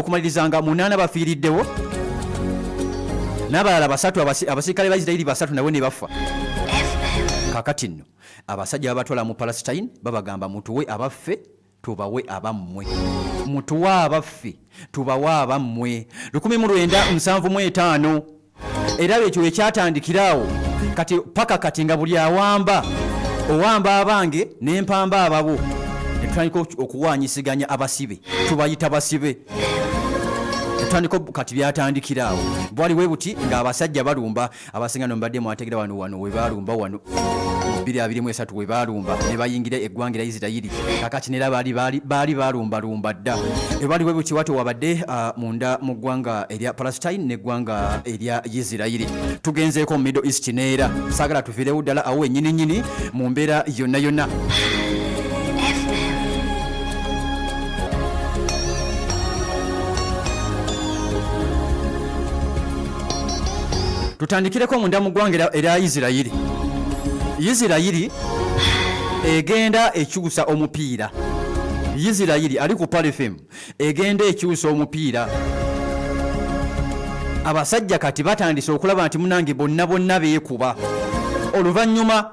okumaliriza nga 8 bafiiriddewo n'abalala 3 abasirikale ba Israeli 3 nabo ne bafa. Kakati nno abasajja babatwala mu Palestine babagamba mutuwe abaffe tubawe abammwe, mutuwe abaffe tubawe abammwe. 1975 era ekyo ekyatandikirawo kati paka kati nga buli owamba abange n'empamba ababo netutandika okuwanyisiganya abasibe tubayita basibe. Netutandika kati byatandikirawo bwali webuti nga abasajja balumba abasinga nombadde mwategera wano we balumba wano 2023 we balumba ne bayingira eggwanga lya Isirayiri. Kakati nera bali balumba dda ebali webuti wati wabadde munda mu ggwanga erya Palestine n'eggwanga erya Isirayiri. Tugenzeeko mu Middle East neera saagala tufiirewo ddala awo ennyini mu mbeera yonna. Tutandikireko munda mu ggwanga erya Isirayiri. Isirayiri egenda ekyusa omupiira. Isirayiri ali ku Pal FM egenda ekyusa omupiira. Abasajja kati batandise okulaba nti munange bonna beekuba. Oluvannyuma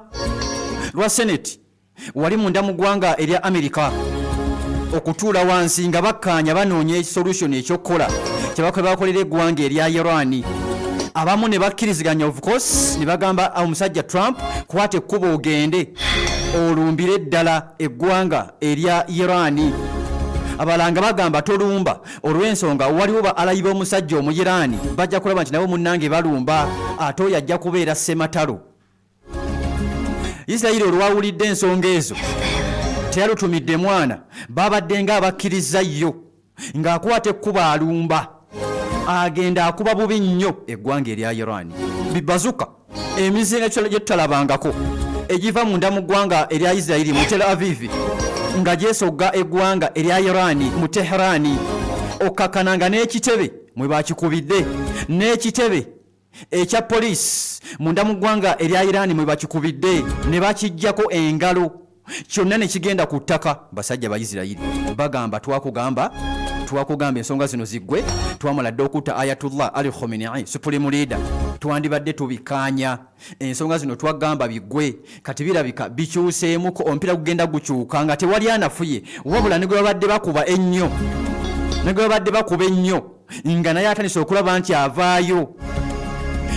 lwa Senate wali munda mu ggwanga erya Amerika okutuula wansi nga bakkaanya banoonya solution ekyokkola kyebakolera eggwanga erya Iran. Abamu ne bakkiriziganya of course ne bagamba omusajja Trump kwate ekkubo ogende olumbire ddala eggwanga erya Iran. Abalanga bagamba tolumba olw'ensonga waliwo ba alayiba omusajja omu Iran bajja kulaba nti nabo munnange balumba ate oyo ajja kubeera ssematalo. Isirayiri olwawulidde ensonga ezo teyalutumidde mwana babadde nga abakkiriza yo ng'akwata ekkubo alumba agenda akuba bubi nnyo eggwanga erya Iran. Bibazuka emizinga gye tutalabangako egiva munda mu ggwanga erya Isirayiri mu Tel Aviv nga gyesogga eggwanga erya Iran mu Teherani okkakananga n'ekitebe mwe bakikubidde n'ekitebe ekya poliisi munda mu ggwanga erya Iran mwe bakikubidde ne bakijjako engalo kyonna ne kigenda ku ttaka. Basajja ba Isirayiri bagamba twakugamba ensonga zino ziggwe twamala dde okutta Ayatollah Ali Khamenei Supreme Leader twandibadde tubikaanya ensonga zino twagamba biggwe kati birabika bikyuseemuko omupiira gugenda gukyuka nga tewali anafuye wabula ne gwe babadde bakuba ennyo nga naye atandise okulaba nti avaayo.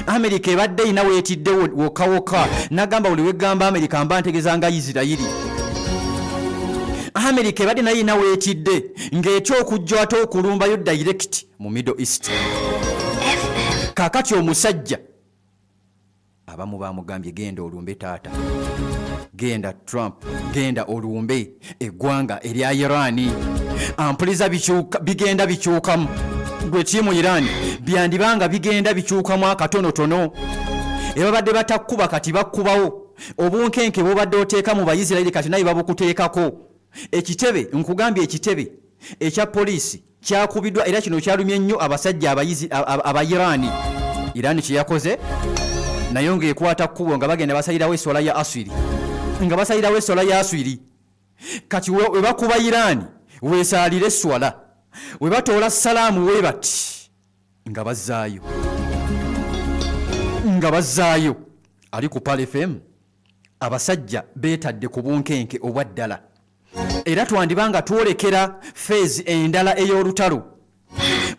Amerika ebadde ina weetidde wokawoka nagamba buli wegamba Amerika mba ntegezanga Isirayiri. Amerika ebadde naye ina weetidde ng'ekyokujja ate okulumbayo direct mu Middle East. Kakati omusajja abamu bamugambye genda olumbe taata, genda Trump, genda olumbe eggwanga erya Iran. Ampuliza bigenda bikyukamu gwe tiimu Iran byandibanga bigenda bikyukamu akatonotono. Ebabadde batakkuba kati bakkubawo obunkenke bwobadde oteeka mu Bayisirayiri kati naye babukuteekako. Ekitebe nkugambye ekitebe ekya poliisi kyakubiddwa era kino kyalumye nnyo abasajja aba Iran. Iran kyeyakoze nayo ng'ekwata kkubo nga bagenda basalirawo essola ya aswiri kati we bakuba Iran weesaalire essola we batoola salaamu we bati nga bazzaayo. Ali ku Pal FM abasajja beetadde ku bunkenke obwa ddala era twandibanga twolekera phase endala ey'olutalo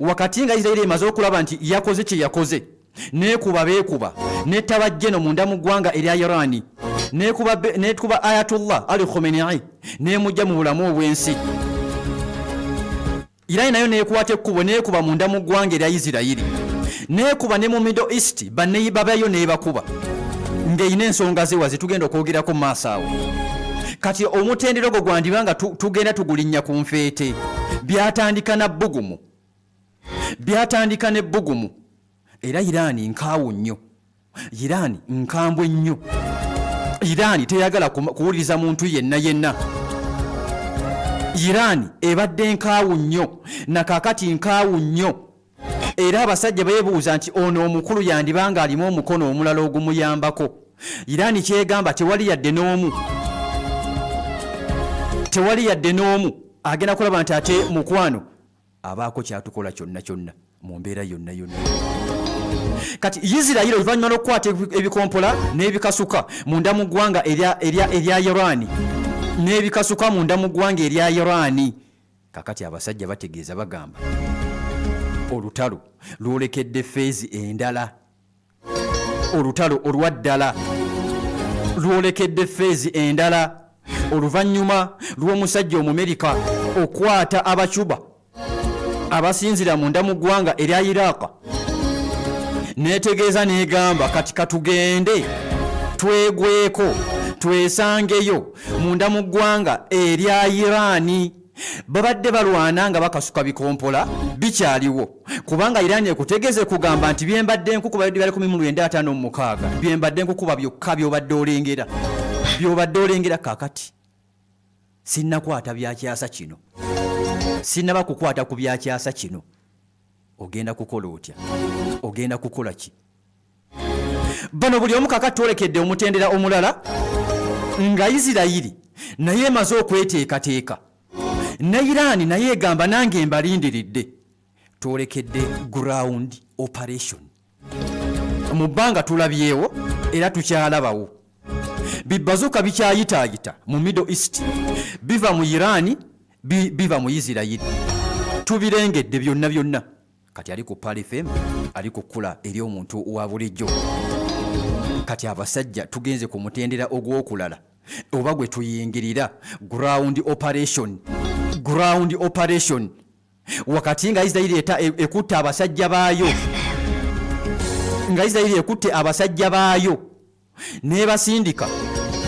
wakati nga Isirayiri emaze okulaba nti yakoze kye yakoze neekuba beekuba netabajjeno munda mu ggwanga erya Iran neekuba Ayatollah Ali Khamenei nemujja mu bulamu obw'ensi. Iran nayo neekwata ekkubo neekuba munda mu ggwanga erya Isirayiri neekuba ne mu Middle East banneyi babayo neebakuba ng'eyina ensonga zewa zitugenda okwogerako mu maaso awo. Kati omutendero gwo gwandibanga tugenda tugulinnya ku nfeete byatandika n'ebbugumu era Iran nkaawu nnyo, Iran nkambwe nnyo, Iran teyagala kuwuliriza muntu yenna. Iran ebadde nkaawu nnyo nakakati nkaawu nnyo era abasajja beebuuza nti ono omukulu yandibanga alimu omukono omulala ogumuyambako. Iran kyegamba tewali yadde n'omu agenda kulaba nti ate mukwano abaako kyatukola kyonna mu mbeera yonna. Kati Isirayiri oluvannyuma lw'okukwata ebikompola n'ebikasuka munda mu ggwanga erya Iran n'ebikasuka munda mu ggwanga erya Iran, kakati abasajja bategeeza bagamba olutalo lwolekedde feezi endala, olutalo olwaddala lwolekedde feezi endala oluvannyuma lw'omusajja Omumerika okwata Abacuba abasinzira munda mu ggwanga erya Iraq, netegeeza negamba kati katugende twegweko twesangeyo munda mu ggwanga erya Iran. Babadde balwana nga bakasuka bikompola bikyaliwo, kubanga Iran ekutegeeze kugamba nti byembadde enkukuba bali 1956 byembadde enkukuba byokka byobadde olengera kakati sinnakwata byakyasa kino, sinnaba kukwata ku byakyasa kino. Ogenda kukola otya? Ogenda kukola ki? Bano buli omu kakati twolekedde omutendera omulala nga Isirayiri naye emaze okweteekateeka, ne Iran naye egamba nange mbalindiridde, twolekedde ground operation. Mu bbanga tulabyewo era tukyalabawo bibazuka bikyayitaayita mu Middle East, biva mu Iran biva mu Isirayiri, tubirengedde byonna. Kati ali ku Pali FM ali kukula eri omuntu wa bulijjo. Kati abasajja tugenze ku mutendera ogw'okulala oba gwe tuyingirira ground operation wakati nga Isirayiri ekutte abasajja baayo nebasindika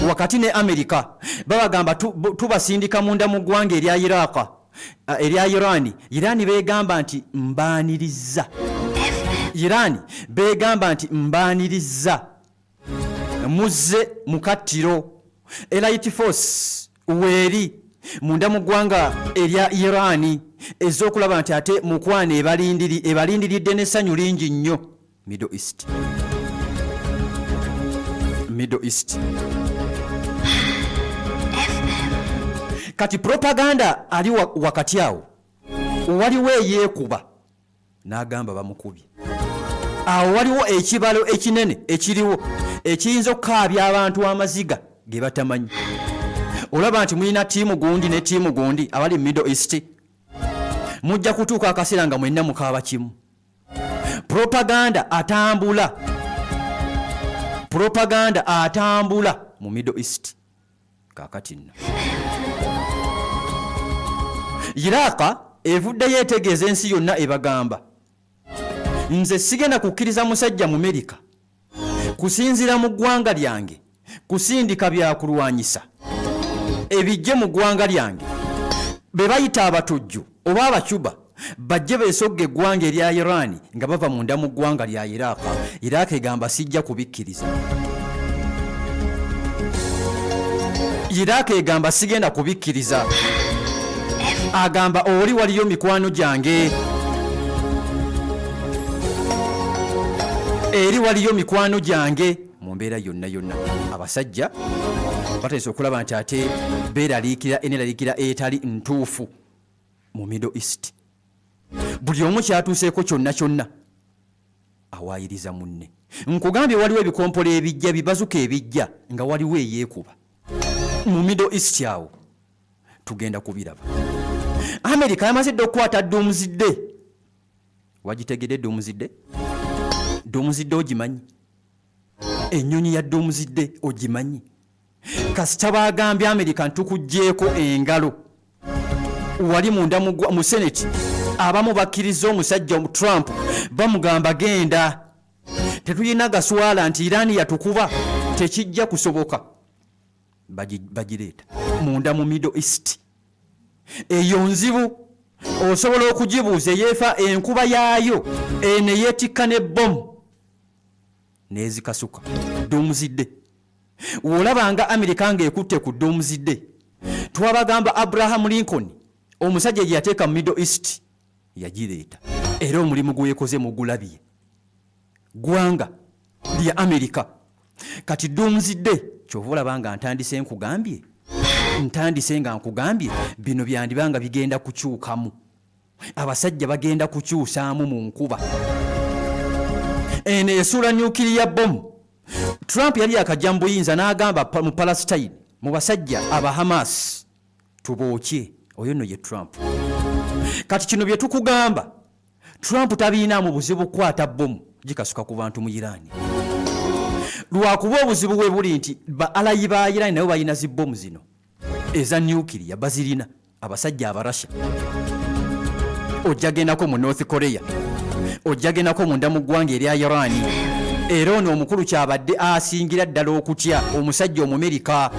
wakati ne Amerika babagamba tubasindika munda mu ggwanga erya Iraq erya Iran begamba nti mbaaniriza muzze mukattiro Elite Force weeri munda mu ggwanga erya Iran ez'okulaba nti ate mukwana ebalindiridde n'essanyu lingi nnyo. Middle East. Kati propaganda ali wakati awo waliwo eyeekuba n'agamba bamukubye. Awo waliwo ekibalo ekinene ekiriwo ekiyinza okukaabya abantu amaziga ge batamanyi. Olaba nti mulina ttiimu gundi ne ttiimu gundi abali mu Middle East, mujja kutuuka akaseera nga mwenna mukaaba kimu. Propaganda atambula mu Middle East kakati nno. Iraq evuddeyo etegeeza ensi yonna ebagamba nze sigenda kukkiriza musajja mu Amerika kusinzira mu ggwanga lyange kusindika byakulwanyisa ebijje mu ggwanga lyange be bayita abatujju oba Abacuba bajje beesogga eggwanga erya Iran nga bava munda mu ggwanga lya Iraq egamba sijja kubikkiriza. Iraq egamba sigenda kubikkiriza, agamba oli waliyo mikwano gyange, eri waliyo mikwano gyange. Mu mbeera yonna abasajja bateesa okulaba nti ate beeraliikira etali ntuufu mu Middle East. Buli omu kyatuuseeko kyonna awaayiriza munne. Nkugambye waliwo ebikompola ebijja bibazuka ebijja nga waliwo eyeekuba mu Middle East awo tugenda kubiraba. Amerika yamazidde okukwata Doomsday. Wagitegedde Doomsday? Doomsday ogimanyi? Ennyonyi ya Doomsday ogimanyi? Kasita bagambye Amerika ntukugjeeko engalo wali munda mu Senate abamu bakkiriza omusajja Trump bamugamba genda, tetulina gaswala nti Iran yatukuba, tekijja kusoboka. Bagireeta munda mu Middle East. Eyo nzibu osobola okugibuuza eyeefa enkuba yaayo ene yeetikka ne bomu nezikasuka. Doomsday olabanga Amerika ng'ekutte ku Doomsday, twabagamba Abraham Lincoln omusajja gye yateeka mu Middle East yagireeta, era omulimu gweyekoze mugulabye gwanga lya Amerika. Kati Doomsday kyova olaba nga ntandise nga nkugambye bino byandibanga bigenda kukyukamu abasajja bagenda kukyusaamu mu nkuba. Eno esuula nuclear bomb. Trump yali akajja mu buyinza n'agamba mu Palestine mu basajja aba Hamas tubookye. Oyo nno ye Trump. Kati kino bye tukugamba, Trump tabiinaamu buzibu kukwata bomu gikasuka ku bantu mu Iran. Lwakuba obuzibu bwe buli nti alayi ba Iran nabo balina zibbomu zino eza nuclear bazirina, abasajja aba Russia. Ojjagendako mu North Korea, ojjagendako munda mu ggwanga erya Iran. Era ono omukulu kyabadde asingira ddala okutya omusajja Omumerika.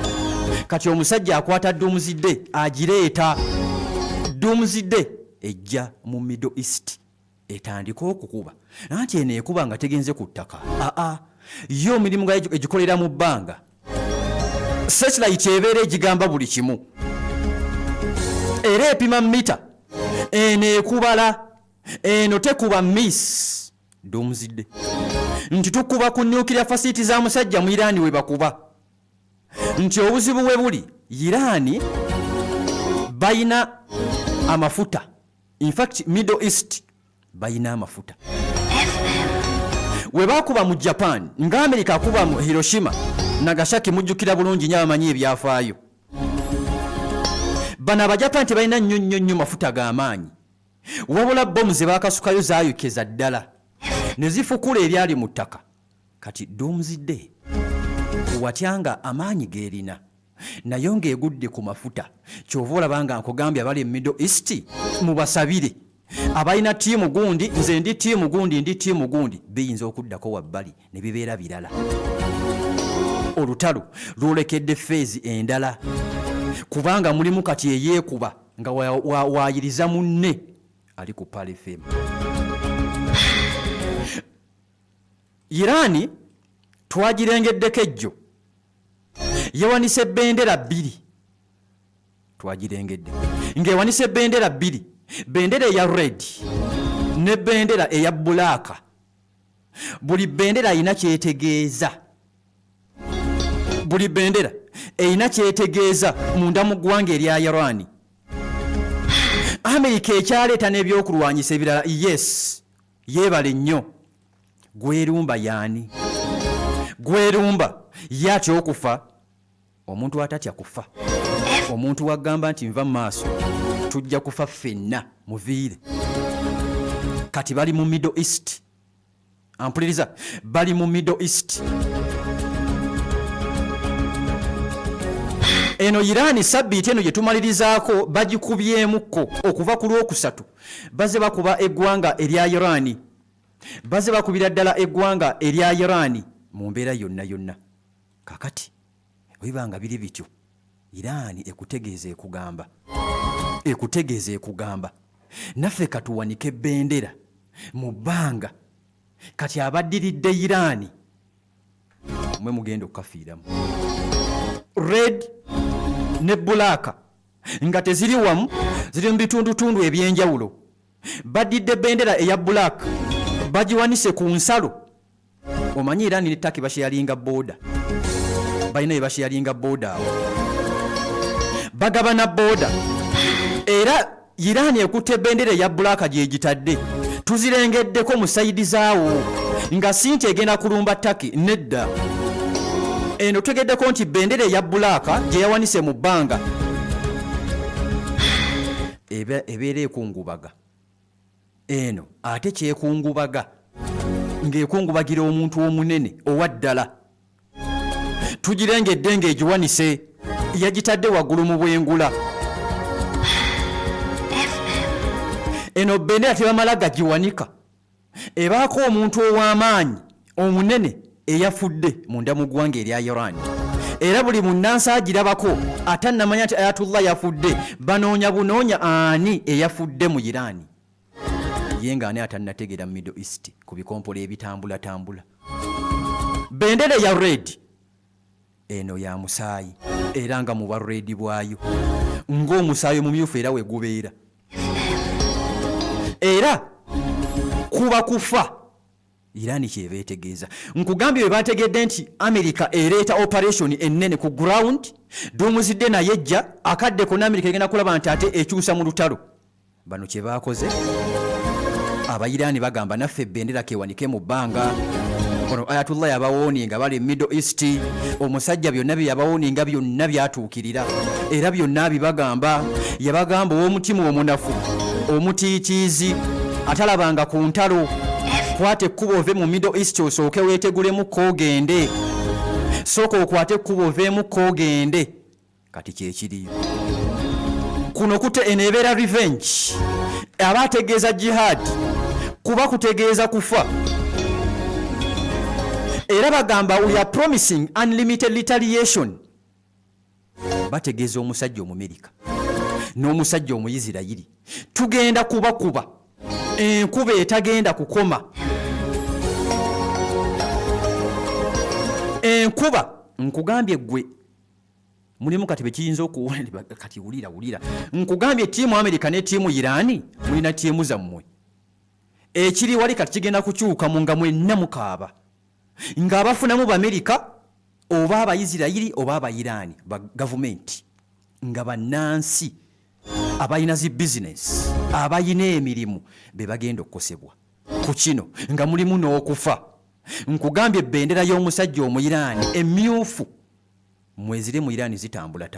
Kati omusajja akwata Doomsday agireeta. Doomsday ejja mu Middle East etandika okukuba. Nanti eno ekuba nga tegenze ku ttaka. Yo mirimu nga egikolera mu bbanga. Satellite ebeera egigamba buli kimu. Era epima mita. Eno ekubala. Eno tekuba miss Doomsday. Nti tukuba ku nuclear facility za musajja mu Iran we bakuba. Nti obuzibu bwe buli Iran bayina amafuta. In fact Middle East bayina amafuta. We bakuba mu Japan nga America akuba mu Hiroshima Nagasaki mujjukira bulungi nnyo amanyi ebyafaayo. Bana Abajapan tebalina nnyo mafuta g'amaanyi. Wabula bomu ze baakasukayo zaayokeza ddala ne zifukula ebyali mu ttaka. Kati Doomsday watyanga amaanyi geerina nayo ng'egudde ku mafuta. Kyova olaba nga nkugambye abali mu Middle East mubasabire. Abalina ttiimu gundi, nze ndi ttiimu gundi, ndi ttiimu gundi, biyinza okuddako wabbali ne bibeera birala. Olutalo lwolekedde feezi endala kubanga mulimu kati eyeekuba nga waayiriza munne ali ku Pale FM. Iran twagirengeddeko ejjo yewanise bendera bbiri. Twagirengedde ng'ewanise bendera bbiri, bendera eya red ne bendera eya black. Buli bendera ayina kyetegeeza. Buli bendera eyina kyetegeeza munda mu ggwanga erya Iran. Amerika ekyaleeta n'ebyokulwanyisa ebirala, yes, yeebale nnyo. Gwerumba yaani? Gwerumba yatya okufa? Omuntu atatya kufa, omuntu wagamba nti nva mu maaso tujja kufa ffenna muviire. Kati bali mu Middle East. Ampuliriza, bali mu Middle East. Eno Iran sabbiiti eno gye tumalirizaako bagikubyemukko okuva ku Lwokusatu. Baze bakuba eggwanga erya Iran. Baze bakubira ddala eggwanga erya Iran mu mbeera yonna. Kakati webanga biri bityo, Iran ekutegeeza ekugamba. Naffe katuwanike bendera mu bbanga. Kati abaddiridde Iran mwe mugenda okukafiiramu. Red ne black nga teziri wamu, ziri mu bitundutundu ebyenjawulo. Baddidde bendera eya black bagiwanise ku nsalo. Omanyi Iran ne Turkey basharinga border. Balina bye basharinga border awo. Bagabana border. Era Iran ekutte bendera eya black gye gitadde. Tuzirengeddeko mu sayidi zaawo nga sinti egenda kulumba Turkey nedda. Eno tegeddeko nti bendera eya black gye yawanise mu bbanga ebeera ekungubaga. Eno ate kyekungubaga ng'ekungubagira omuntu omunene owa ddala. Tugirengedde ng'egiwanise yagitadde waggulu mu bwengula. Eno bendera tebamala gagiwanika, ebaako omuntu ow'amaanyi omunene eyafudde munda mu ggwanga erya Iran. Era buli munnansi agirabako atannamanya nti Ayatollah yafudde, banoonya bunoonya ani eyafudde mu Iran. Ye nga ani atannategeera mu Middle East ku bikompola ebitambula. Bendera ya red eno ya musaayi, era nga mu bwa red bwayo ng'omusaayi omumyufu era we gubeera. Era kuba kufa Iran kyebeetegeeza. Nkugambye bwe bategedde nti America ereeta operation ennene ku ground, Doomsday naye ejja akaddeko n'Amerika egenda kulaba nti ate ekyusa mu lutalo. bano kye baakoze abayiraani bagamba naffe bendera kewanike mu bbanga ono Ayatollah yabawooninga bali Middle East omusajja byonna bye yabawooninga byonna byatuukirira era byonna bibagamba yabagamba ow'omutima omunafu omutiitiizi atalabanga ku ntalo kwate ekkubo ove mu Middle East osooke weetegulemu koogende sooka okwate ekkubo oveemu koogende kati kyekiriyo kuno kute eneebeera revenge aba ategeeza jihad kuba kutegeeza kufa era bagamba we are promising unlimited retaliation bategeeza omusajja Omumerika n'omusajja Omuyisirayiri tugenda kubakuba enkuba etagenda kukoma enkuba nkugambye gwe mulimu kati bekiyinza okuwulira kati wulira nkugambye ttiimu America ne ttiimu Irani mulina ttiimu zammwe ekiri wali kati kigenda kukyuka mu nga mwenna mukaaba ng'abafunamu B'Amerika oba Abayisirayiri oba Abayiraani ba gavumenti nga bannansi abayina zi bizinesi abayina emirimu be bagenda okukosebwa ku kino nga mulimu n'okufa nkugambye ebbendera y'omusajja Omuyiraani emmyufu mwezire mu Irani zitambula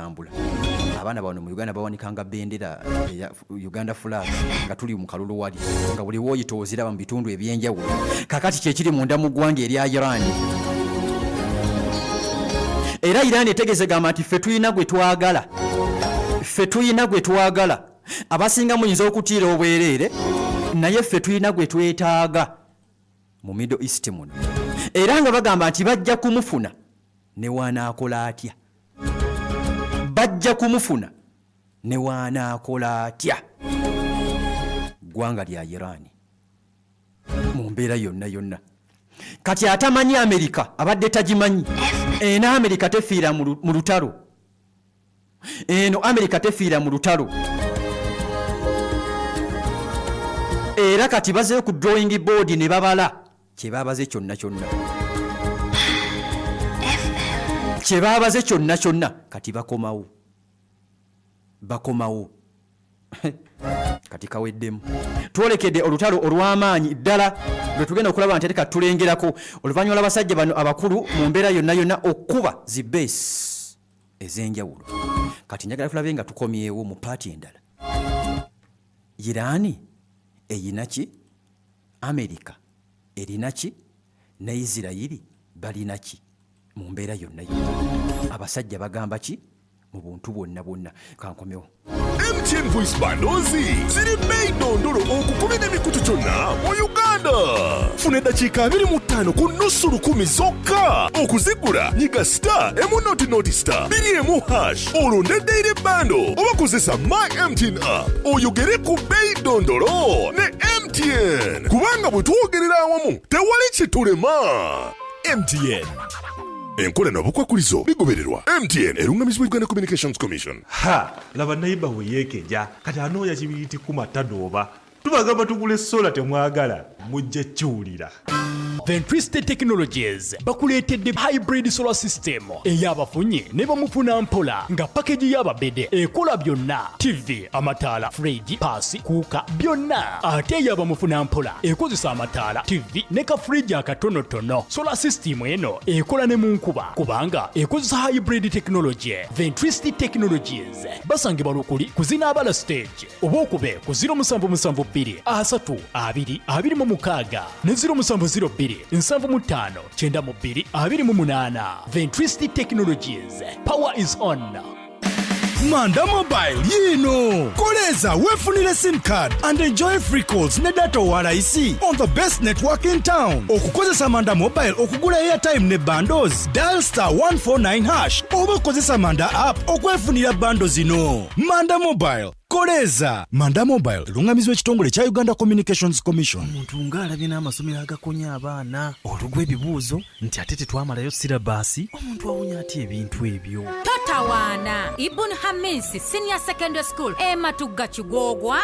abaana bano mu Uganda bawanikanga bendera ya Uganda flag nga tuli mu kalulu wali nga buli woyita oziraba mu bitundu ebyenjawulo kakati kyekiri munda mu ggwanga erya Irani era Irani etegezegamba nti ffe tuyina gwe twagala abasinga muyinza okutiira obwereere naye ffe tuyina gwe twetaaga mu Middle East muno era nga bagamba nti bajja kumufuna ne wanaakola atya bajja kumufuna ne wanaakola atya ggwanga lya Irani mu mbeera yonna kati atamanyi Amerika abadde tagimanyi eno Amerika tefiira mu lutalo eno Amerika tefiira mu lutalo era kati bazeyo ku drawing board ne babala kye baabaze kyonna kye baabaze kyonna kati bakomawo kati kaweddemu twolekedde olutalo olw'amaanyi ddala lwe tugenda okulaba nti kati tulengerako oluvannyuma lw'abasajja bano abakulu mu mbeera yonna okkuba zi base ez'enjawulo kati njagala tulabe nga tukomyewo mu paati endala Irani eyina ki Amerika erina ki ne Isirayiri balina ki mu mbeera yonna abasajja bagamba ki mu buntu bwonna kankomewo MTN Voice Bundles ziri bei dondolo okukuba n'emikutu kyonna mu Uganda. Funa eddakiika 25 ku nnusu lukumi zokka okuzigula nyiga *1 2 olonde daily bundle oba kozesa My MTN app oyogere ku bei dondolo ne MTN kubanga bwe twogerera awamu tewali kitulema. MTN enkola n'obukwakulizo bigobererwa. MTN erungamizibwa Uganda Communications Commission. Laba nayiba we yeekeja kati anooya kibiyiti ku matadooba tubagamba tugule sola temwagala mujje kiwulira. Ventristy Technologies bakuleetedde hybrid solar system ey'abafunye ne bamufuna mpola nga package y'ababede ekola byonna TV, amataala, fridge, paasi, kuuka byonna ate ey'abamufuna mpola ekozesa amataala, TV ne ka fridge akatonotono. Solar system eno ekola ne mu nkuba kubanga ekozesa hybrid technology. Ventristy Technologies basangibwa Lukuli ku Zinaabala stage oba okube ku 0772 3 2 26 ne 0702 759 92 Ventristy Technologies. Power is on. Manda Mobile yino koleza wefunire SIM card and enjoy free calls ne data walaisi on the best network in town. Okukozesa Manda Mobile okugula airtime ne bundles dial *149# oba okozesa Manda app okwefunira bundles zino. Manda Mobile koleza. Manda Mobile lungamizwa ekitongole kya Uganda Communications Commission. Omuntu ng'alabye n'amasomero agakonya abaana olugwa ebibuuzo nti ate tetwamalayo sirabasi omuntu awunya ati ebintu ebyo. Totawaana Ibn Hamis Senior Secondary School Matugga Kigwogwa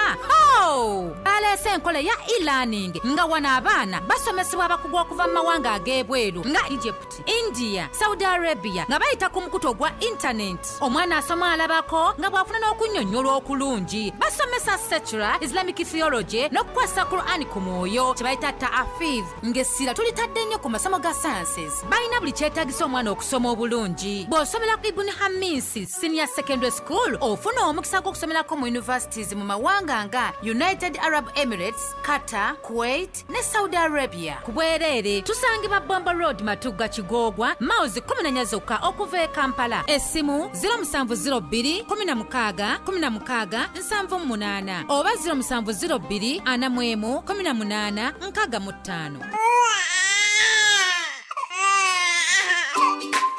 alese enkola ya e-learning nga wana abaana basomesebwa abakugu okuva mu mawanga ag'ebweru nga Egypt, India, Saudi Arabia nga bayita ku mukuto gwa internet. Omwana asoma alabako nga bw'afuna n'okunnyonnyola okulungi obulungi basomesa secular islamic theology n'okukwasa Qur'an ku mwoyo kye bayita ta'afiz ng'essira tulitadde nnyo ku masomo ga sciences balina buli kyetaagisa omwana okusoma obulungi bw'osomera ku Ibn Hamisi Senior Secondary School ofuna omukisa gw'okusomerako mu universities mu mawanga nga United Arab Emirates, Qatar, Kuwait ne Saudi Arabia. Ku bwereere tusangibwa Bombo Road Matugga Kigoogwa mawuzi 14 zokka okuva e Kampala. Essimu 0702 16 16 78 oba 0702 41 18 65.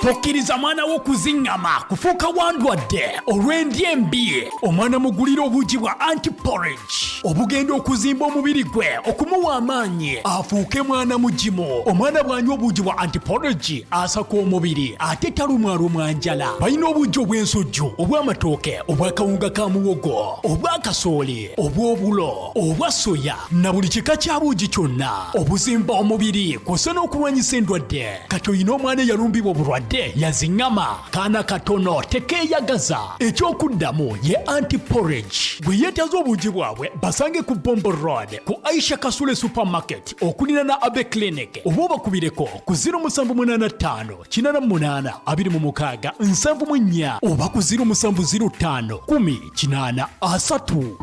tokkiriza mwana wo kuziŋŋama kufuuka wandwadde olw'endya embi. Omwana mugulira obugi bwa anti-porridge obugenda okuzimba omubiri gwe okumuwa amaanyi afuuke mwana mugimu. Omwana bw'anywa obugi bwa anti-porridge asaka omubiri ate talumwalumwa njala. Balina obugi obw'ensujju, obw'amatooke, obw'akawunga ka muwogo, obw'akasooli, obw'obulo, obwa soya na buli kika kya bugi kyonna obuzimba omubiri kw'ossa n'okulwanyisa endwadde. Kati oyina omwana eyalumbibwa obulwadde yaziŋŋama kaana katono tekeeyagaza. Ekyokuddamu ye anti-porridge. Bwe yeetaze obugi bwabwe basange ku Bombo Road ku Aisha Kasule Supermarket okulina na Abe Clinic oba obakubireko ku 0785 88 26 74 oba ku 0705 10 83.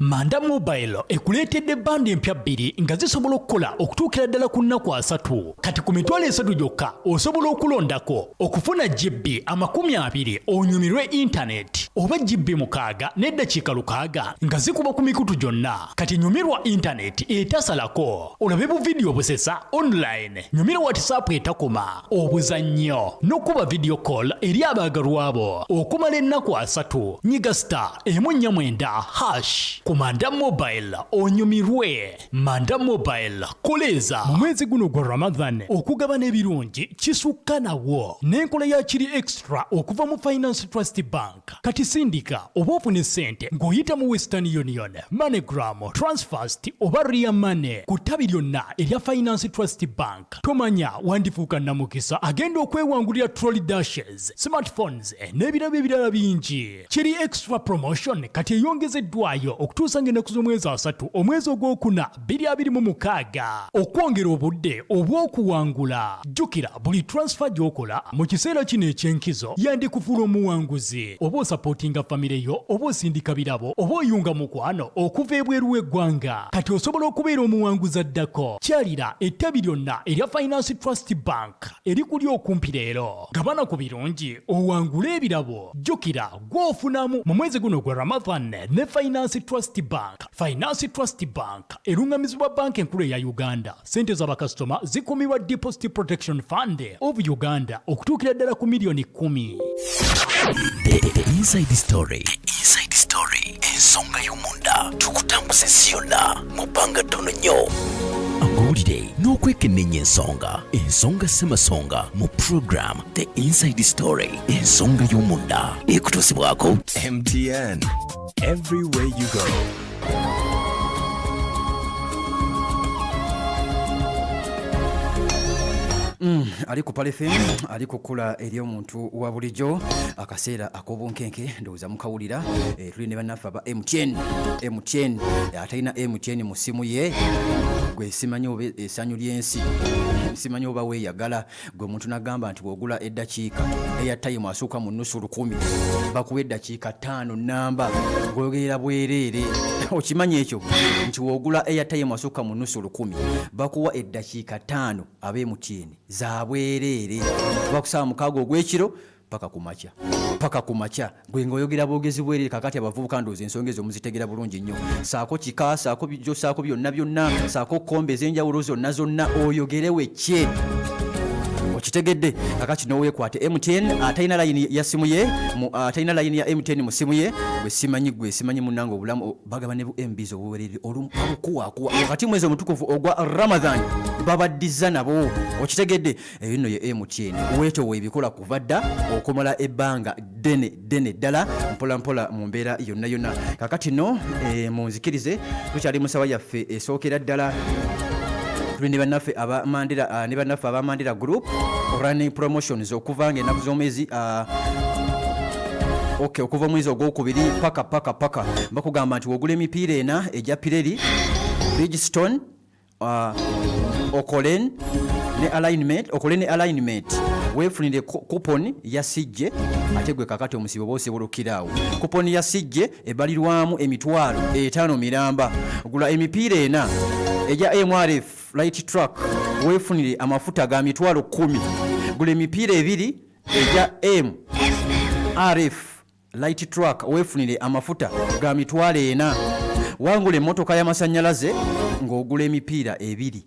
Manda Mobile ekuleetedde bandi empya 2 nga zisobola okukola okutuukira ddala ku nnaku 3. Kati ku mitwalo 3 gyokka osobola okulondako okufuna GB 20 onyumirwe internet oba GB 6 n'eddakiika 6 nga zikuba ku mikutu gyonna. Kati nyumirwa internet etasalako, olabe bu video busesa online, nyumirwa WhatsApp etakoma, obuzannyo n'okuba video call eri abaagalwa abo okumala ennaku 3. Nyiga *149# ku Manda Mobile onyumirwe. Manda Mobile koleza mu mwezi guno gwa Ramadan okugabana ebirungi kisukka nawo n'enkola ya Kiri Extra okuva mu Finance Trust Bank. Kati sindika oba ofune ssente ng'oyita mu Western Union, MoneyGram, Transfast oba Ria Money ku ttabi lyonna erya Finance Trust Bank. Tomanya wandifuuka namukisa agenda okwewangulira trolley dashes, smartphones n'ebirabo ebirala bingi. Kiri Extra promotion kati eyongezeddwayo okutuusa ng'ennaku z'omwezi 3 omwezi ogwokuna 2026 okwongera obudde obw'okuwangula. Jjukira buli transfer gy'okola mu kiseera kino eky'enkizo yandikufuula omuwanguzi. Oba osapootinga famire yo, oba osindika birabo, oba oyunga mukwano okuva ebweru w'eggwanga, kati osobola okubeera omuwanguzi addako. Kyalira ettabi lyonna erya Finance Trust Bank erikuli okumpi leero. Gabana ku birungi owangule ebirabo. Jjukira gw'ofunamu mu mwezi guno gwa Ramadan ne Finance Trust Bank. Finance Trust Bank erungamizibwa banka enkulu eya Uganda. Sente z'abakasitoma zikuumibwa Deposit Protection Fund of Uganda okutuukira ddala ku miliyoni 10. The Inside Story. Inside Story. Ensonga y'omunda tukutambuza ensi yonna mu bbanga ttono nnyo. Amawulire n'okwekenneenya ensonga ssemasonga mu program The Inside Story. Ensonga y'omunda ekutuusibwako MTN. Everywhere you go. Ali ku Pale FM, ali kukula eri omuntu wa bulijjo akaseera ak'obunkenke ndowooza mukawulira. Tuli ne bannaffe aba MTN atalina MTN mu ssimu ye gwe simanyi oba essanyu ly'ensi, simanyi oba weeyagala gwe omuntu n'agamba nti bw'ogula eddakiika airtime asooka mu nnusu 10 bakuwa eddakiika 5 namba gwogerera bwereere. Okimanyi ekyo nti bw'ogula airtime asooka mu nnusu 10 bakuwa eddakiika 5 aba MTN za bwereere bakusaba mukaago ogw'ekiro paka ku makya gwe ng'oyogera bwogezi bwereere. Kakati abavubuka ndowooza ensonga ezo muzitegera bulungi nnyo. Saako kika, saako bijjo, saako byonna, saako kombe ez'enjawulo zonna oyogere wekye. Okitegedde kakati n'oweekwate MTN atalina layini ya simu ye, atalina layini ya MTN mu simu ye. Gwe simanyi munnange obulamu bagabane bu MBs obuwerere olukuwaakuwa wakati mwezi omutukuvu ogwa Ramadan babaddiza nabo. Okitegedde eyo nno ye MTN weetowa ebikola kuva dda okumala ebbanga ddene ddala mpola mu mbeera yonna. Kakati no munzikirize tukyali musawa yaffe esookera ddala. Tuli ne bannaffe aba Mandela Group running promotions okuva ng'ennaku z'omwezi okay okuva mwezi ogwokubiri paka bakugamba nti wogula emipiira ena ejja Pirelli, Bridgestone, Okolen ne alignment weefunire coupon ya sijje ate gwe kakati omusibo boosebulukiraawo. Coupon ya sijje ebalirwamu emitwalo 5 miramba. Gula emipiira ena ejja MRF light truck weefunire amafuta ga mitwalo 10. Gula emipiira ebiri ejja MRF light truck weefunire amafuta ga mitwalo 4. Wangula emmotoka y'amasannyalaze ng'ogula emipiira ebiri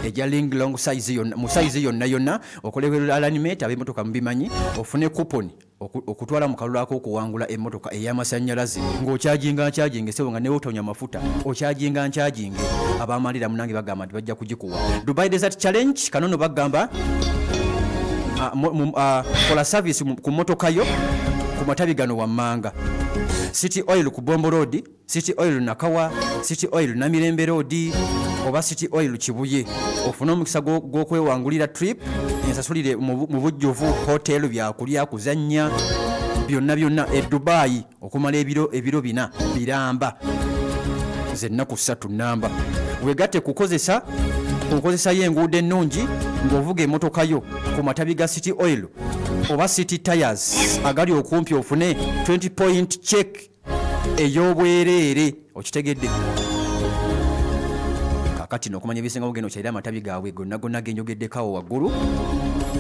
ejja ling long size mu size yonna okolebera alignment ab'emmotoka mubimanyi ofune coupon okutwala mu kalulu ako okuwangula emmotoka ey'amasannyalaze ng'okyajinga nsebo nga newotonya amafuta okyajinga nkyajinge abamalira munange bagamba nti bajja kugikuwa. Dubai Desert Challenge kanono bagamba kola service ku mmotoka yo ku matabi gano wammanga: City Oil ku Bombo Road, City Oil Nakawa, City Oil Namirembe Road oba City Oil Kibuye. Ofuna omukisa gw'okwewangulira trip ensasulire mu bujjuvu, hotel, byakulya, kuzannya, byonna e Dubai okumala ebiro 4 biramba zennaku 3 namba. Wegatte kukozesa y'enguudo ennungi ng'ovuga emmotoka yo ku matabi ga City Oil oba City Tires agali okumpi ofune 20 point check ey'obwereere. Okitegedde kakati n'okumanya ebisinga bugenda okyalira amatabi gaabwe gonna genjogeddekawo waggulu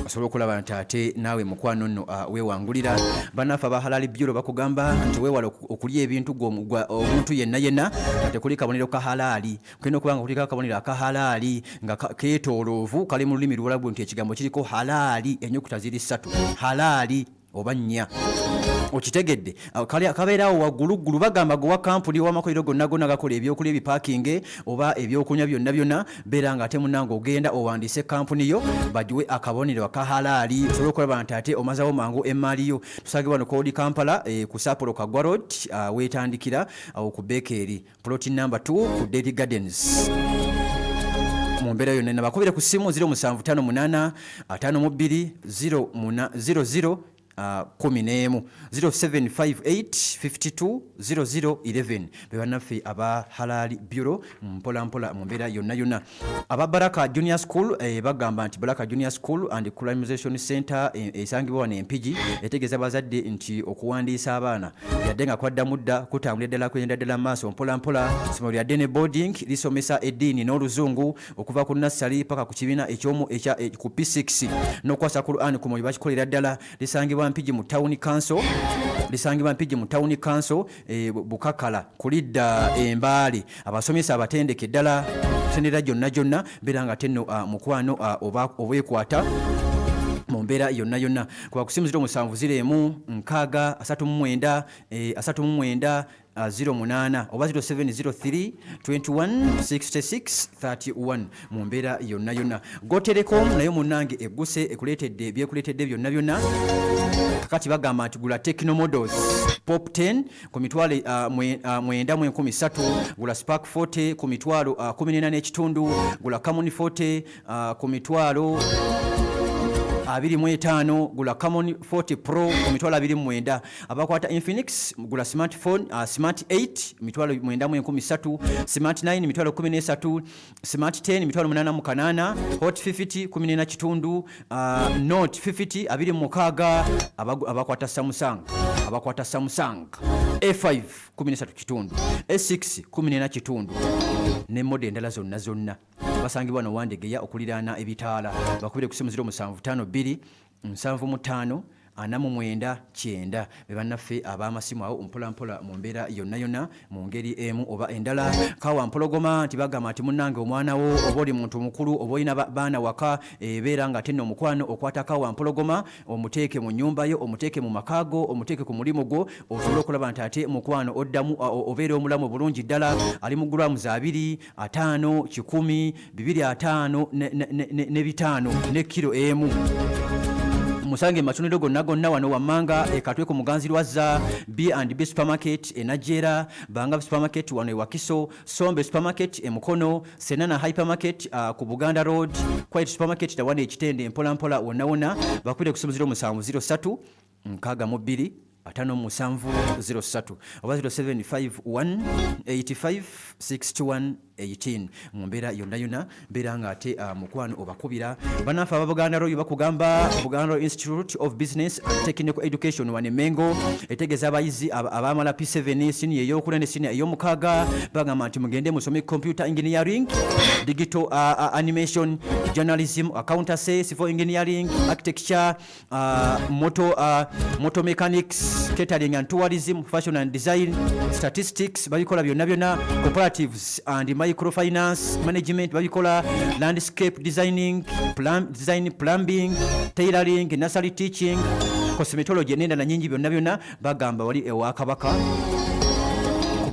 osobola okulaba nti ate naawe mukwano nno weewangulira. Bannaffe aba Halal Bureau bakugamba nti weewala okulya ebintu omuntu yenna tekuli kabonero ka halaali. Kulina okuba nga kuliko akabonero aka halaali nga keetooloovu kali mu lulimi luwalabu nti ekigambo kiriko halaali ennyukuta ziri 3 halaali oba 4. Okitegedde kabeerawo wagguluggulu bagamba gowa kampuni w'amakolero gonna gakola ebyokulya ebipaakinge oba ebyokunywa byonna beera nga ate munnange ogenda owandiise kampuni yo bagiwe akabonero aka halaali osobole okulaba nti ate omazawo mangu emmaali yo. Tusange wano Kodi Kampala ku Sapolo Kagwa Road weetandikira awo ku Bakery plot number 2 ku Dairy Gardens. Mu mbeera yonna nabakubira ku ssimu 0758 52 00 11 0758520011 bebannaffe aba Halal Bureau mpola mu mbeera yonna. Aba Baraka Junior School bagamba nti Baraka Junior School and Climatization Center esangibwa wano Empigi etegeeza bazadde nti okuwandiisa abaana yadde nga kwadda mudda kutambulira ddala kwenda ddala maaso mpola ssomero lya Dene Boarding lisomesa eddiini n'oluzungu okuva ku nursery paka ku kibiina ku P6 n'okwasa Quran ku moyo bakikolera ddala. Lisangibwa Mpigi mu Town Council Bukakala kulidda Embaale. Abasomesa abatendeke ddala sendera gyonna beera nga tenno mukwano oba obwekwata mu mbeera yonna. Kuba kusimu 07 6 39 08 oba 0703 21 66 31 mu mbeera yonna. Go Telecom nayo munnange egguse ekuleetedde byekuleetedde byonna. Kakati bagamba nti gula Techno Models Pop 10 ku mitwalo 913, gula Spark 40 ku mitwalo 14.5, gula Camon 40 ku mitwalo 25, gula Camon 40 Pro ku mitwalo 29. Abakwata Infinix gula smartphone Smart 8 mitwalo 913, Smart 9 mitwalo 13, Smart 10 mitwalo 88, Hot 50 14.5, Note 50 26. Abakwata Samsung A5 13.5, A6 14.5 ne model endala zonna basangibwa no Wandegeya okuliraana ebitaala. Bakubire ku simu 0752 75 49 bebannaffe ab'amasimu awo mpola mu mbeera yonna mu ngeri emu oba endala. Kawa mpologoma nti bagamba nti munnange omwana wo oba oli muntu mukulu oba olina baana waka ebeera nga tenno omukwano okwata kawa mpologoma omuteeke mu nnyumba yo, omuteeke mu makaago, omuteeke ku mulimu gwo osobola okulaba nti ate mukwano oddamu obeera omulamu bulungi ddala. Ali mu gulaamu za 2, 5, 10, 205 ne 5 ne kilo emu. Musange matundiro gonna wano wammanga ekatwe ku Muganzirwaza, B&B Supermarket enajera, Banga Supermarket wano ewakiso, Sombe Supermarket emukono, Senana Hypermarket ku Buganda Road, Quiet Supermarket na wane ekitende mpola wonna. Bakubire ku 0703 62 5703 oba 0751856118 mu mbeera yonna mbeera nga ate mukwano obakubira bannaffe aba Buganda Royal bakugamba Buganda Royal Institute of Business and Technical Education wane Mengo etegeeza abayizi abaamala P7 senior ey'okuna ne senior ey'omukaaga bagamba nti mugende musome computer engineering, digital animation, journalism, accountancy, civil engineering, architecture, motor mechanics, catering and tourism, fashion and design, statistics, babikola byonna, cooperatives and microfinance management, babikola landscape designing, plumbing, tailoring, nursery teaching, cosmetology n'endala nnyingi byonna bagamba wali ewa Kabaka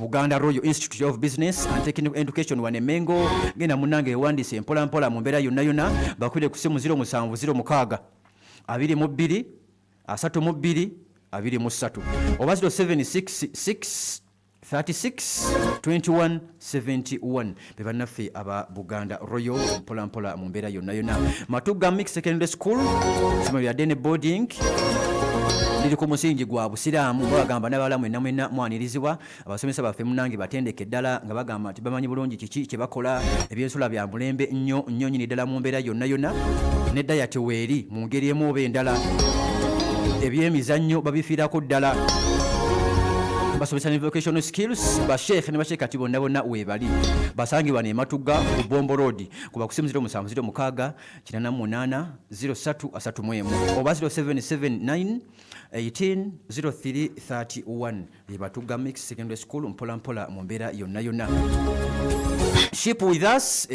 Buganda Royal Institute of Business and Technical Education wane Mengo genda munange ewandiise mpola mpola mu mbeera yonna bakwire ku simu 0706 22 32 23 oba 0766 36 21 71 be bannaffe aba Buganda Royal mpola mpola mu mbeera yonna Matuga Mixed Secondary School sima bya Dene Boarding liri ku musingi gwa busiraamu bagamba n'abalamu enna mwanirizibwa abasomesa baffe munange batendeke ddala nga bagamba nti bamanyi bulungi kiki kye bakola ebyensula bya mulembe nnyo nyini ddala mu mbeera yonna nedda yateweeri mu ngeri emu oba endala ebyemizannyo babifiirako ddala basomesa ne vocational skills basheekhe ne basheekati bonna weebali basangibwa ne Matuga ku Bombo Road kuba ku simu 0706 88 0331 oba 0779 180331 Matuga Mixed Secondary School mpola mpola mu mbeera yonna Ship with us